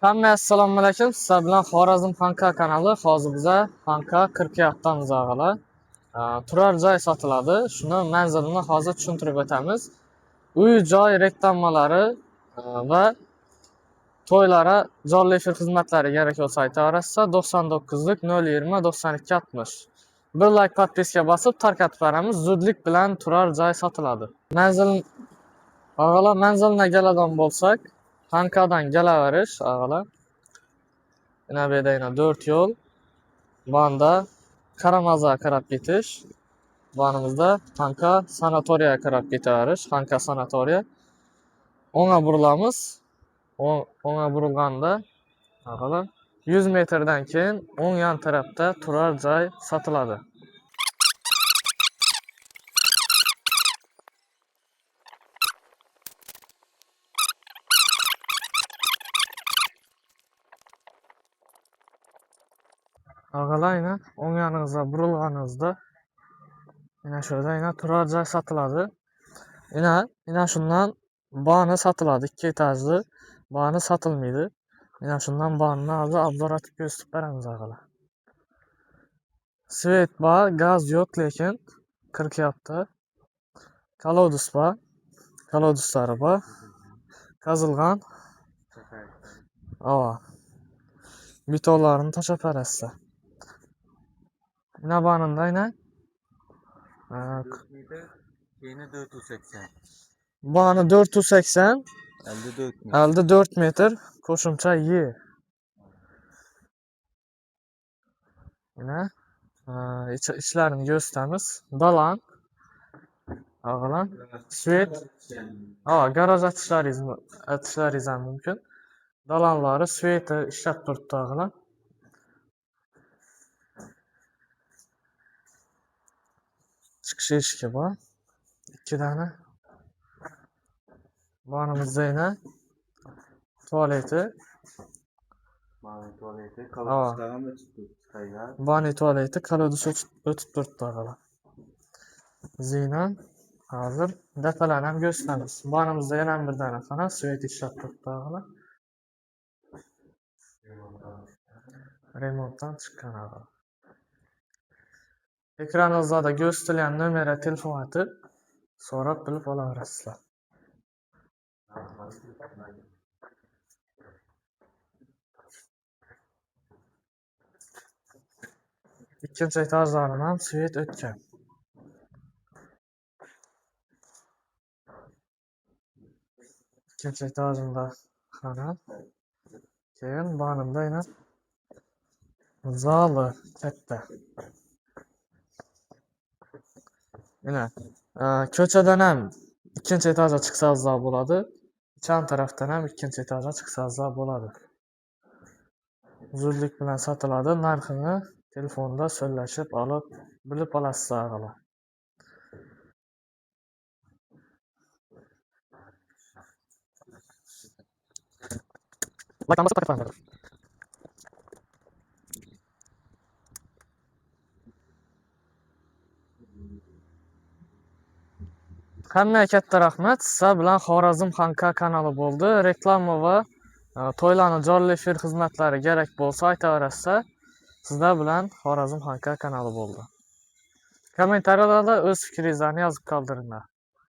Hamma assalomu alaykum. Sizlar bilan Xorazm Xanqa kanali. Hozir biza Xanqa qiryapmiz og'alar. Turar joy sotiladi. Shuni manzilini hozir tushuntirib o'tamiz. Uy joy reklamalari va to'ylara jonli efir xizmatlari kerak bo'lsa aytaverasizlar. 99lik 020 92 60. Bir like podpiska bosib tarqatib beramiz. Zudlik bilan turar joy sotiladi. Og'alar manzilga keladigan bo'lsak, Xanqadan kelaverish og'alar. Yana bu yerda 4 yo'l. Banda Qaramaza qarab ketish. Banimizda Xanqa sanatoriyaga qarab ketaverish. Xanqa sanatoriya. O'ngga burilamiz. O'ngga burilganda og'alar 100 metrdan keyin o'ng yon tarafda turar joy sotiladi. Og'alar o'ng yoningizga burilganingizda shu yerda turar joy sotiladi. Shundan bani sotiladi. 2 etajli bani sotilmaydi. Shundan banini hozir obzor etib ko'rsatib beramiz og'alar. Svet bor, gaz yo'q, lekin qiryapti. Kolodus bor. Koloduslari bor. Qazilgan. Betonlarini tashab berasizlar. Banimda 480. bani 480 54 metr qo'shimcha yer. İçlarini gösterimiz. Dalan. Ağalan. Svet. Garaj atışlarınız mümkün. Dalanları sveti işlep turibdi ağalan. Çıkış eshigi bor. 2 tane. Banimizda tualeti. Bani tualeti kolodus o'tib turibdi og'alar. Zina hozir detallarni ham ko'rsatamiz. Banimizda yana bir dona xona svet ishlab turibdi og'alar. Remontdan chiqqan og'alar. Ekraningizda ko'rsatilgan nomer telefon atib so'rab bilib olaverasizlar. Ikkinchi etajlardan ham svet o'tgan. Ikkinchi etajimda xona. Keyin banimda zali katta. Ko'chadan ham ikkinchi etajga chiqsangizlar bo'ladi. Chan tarafdan ham ikkinchi etajga chiqsangizlar bo'ladi. Zudlik bilan sotiladi. Narxini telefonda so'zlashib olib bilib olasizlar og'alar. Hammaga katta rahmat. Sizlar bilan Xorazm Xanqa kanali bo'ldi. Reklama va to'ylarning jonli efir xizmatlari kerak bo'lsa aytaverasizlar. Sizlar bilan Xorazm Xanqa kanali bo'ldi. Kommentariyada o'z fikringizni yozib qoldiringlar.